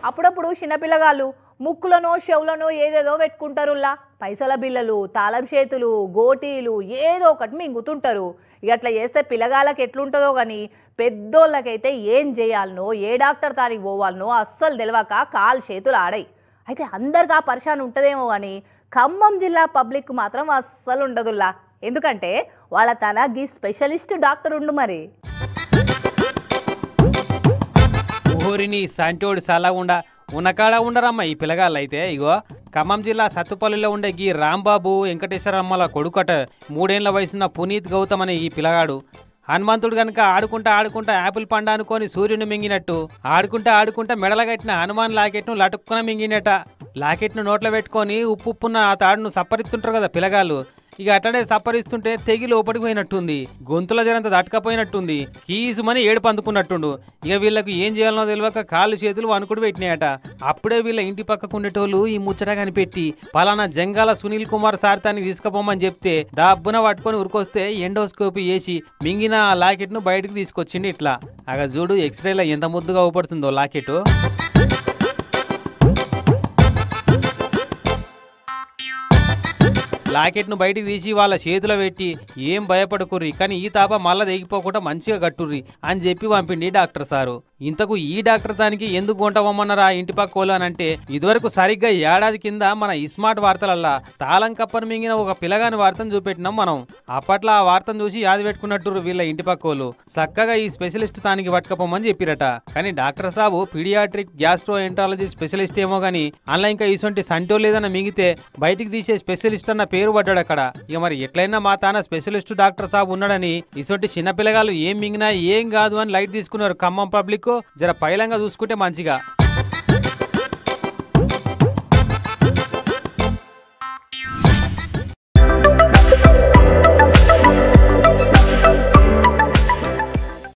అప్పుడప్పుడు చిన్నపిల్లగాళ్ళు ముక్కులనో చెవులనో ఏదేదో పెట్టుకుంటారులా పైసల బిల్లలు తాళం చేతులు గోటీలు ఏదో ఒకటి మింగుతుంటారు. ఇక అట్లా చేస్తే పిల్లగాళ్ళకి ఎట్లుంటుందో కానీ పెద్దోళ్ళకైతే ఏం చేయాలనో ఏ డాక్టర్ తానికి పోవాలనో అస్సలు తెలియక కాలు చేతులు ఆడాయి. అయితే అందరికి ఆ పరిశాన్ ఉంటుందేమో కానీ ఖమ్మం జిల్లా పబ్లిక్ మాత్రం అస్సలు ఉండదుల్లా. ఎందుకంటే వాళ్ళ తనకి స్పెషలిస్ట్ డాక్టర్ ఉండు మరి. ఊరిని సంటోడు సలగుండా ఉన్నకాడ ఉండరమ్మ ఈ పిల్లగాళ్ళు. అయితే ఇగో ఖమ్మం జిల్లా సత్తుపల్లిలో ఉండే ఈ రాంబాబు వెంకటేశ్వరమ్మల కొడుకట 3 ఏళ్ల వయసున్న పునీత్ గౌతమ్ అనే ఈ పిల్లగాడు హనుమంతుడు గనుక ఆడుకుంటా యాపిల్ పండు అనుకొని సూర్యుని మింగినట్టు ఆడుకుంటా మెడలగట్టిన హనుమాన్ లాకెట్ను లటుక్కున మింగినట. లాకెట్ను నోట్లో పెట్టుకొని ఉప్పున్న ఆ తాడును సప్పరిస్తుంటారు కదా పిల్లగాళ్ళు. ఇక అట్టనే సప్పరిస్తుంటే తెగి లోపలికి పోయినట్టుంది, గొంతుల జనంత దట్కపోయినట్టుంది, కీసుమని ఏడుపు అందుకున్నట్టుండు. ఇక వీళ్ళకు ఏం చేయాలనో తెలియక కాళ్ళు చేతులు వణుకుడు పెట్టినాయట. అప్పుడే వీళ్ళ ఇంటి పక్కకు ఉండేటోళ్ళు ఈ ముచ్చట కనిపెట్టి పలానా జంగాల సునీల్ కుమార్ సార్తాన్ని తీసుకుపోమని చెప్తే డబ్బున పట్టుకొని ఉరికొస్తే ఎండోస్కోపీ వేసి మింగిన ఆ లాకెట్ ను బయటకు తీసుకొచ్చింది. ఇట్లా అగ చూడు ఎక్స్రేలో ఎంత ముద్దుగా ఊపడుతుందో లాకెట్. లాకెట్ను బయటికి తీసి వాళ్ళ చేతిలో పెట్టి ఏం భయపడుకుర్రి, కానీ ఈ తాప మళ్ళా తెగిపోకుండా మంచిగా కట్టుర్రి అని చెప్పి పంపిండి డాక్టర్ సారు. ఇంతకు ఈ డాక్టర్ దానికి ఎందుకు గుంటవమ్మన్నారా ఇంటి పక్క వాళ్ళు అని అంటే, ఇదివరకు సరిగ్గా ఏడాది కింద మన ఇస్మార్ట్ వార్తలల్లా తాళం కప్పను మింగిన ఒక పిల్లగాని వార్తను చూపెట్టినాం మనం. అప్పట్లో ఆ వార్తను చూసి యాది పెట్టుకున్నట్టు వీళ్ళ ఇంటి పక్క వాళ్ళు చక్కగా ఈ స్పెషలిస్ట్ తానికి పట్టుకపోమని చెప్పిరట. కానీ డాక్టర్ సాబు పీడియాట్రిక్ గ్యాస్ట్రో ఎంట్రాలజీ స్పెషలిస్ట్ ఏమో గానీ అందులో ఇంకా ఇసొంటి సంటో లేదన్న మింగితే బయటికి తీసే స్పెషలిస్ట్ అన్న పేరు పడ్డాడు అక్కడ. ఇక మరి ఎట్లయినా మా తాన స్పెషలిస్ట్ డాక్టర్ సాబ్ ఉన్నాడని ఇసొంటి చిన్న పిల్లగాళ్ళు ఏం మింగినా ఏం కాదు అని లైట్ తీసుకున్నారు ఖమ్మం పబ్లిక్. జర పైలంగా చూసుకుంటే మంచిగా.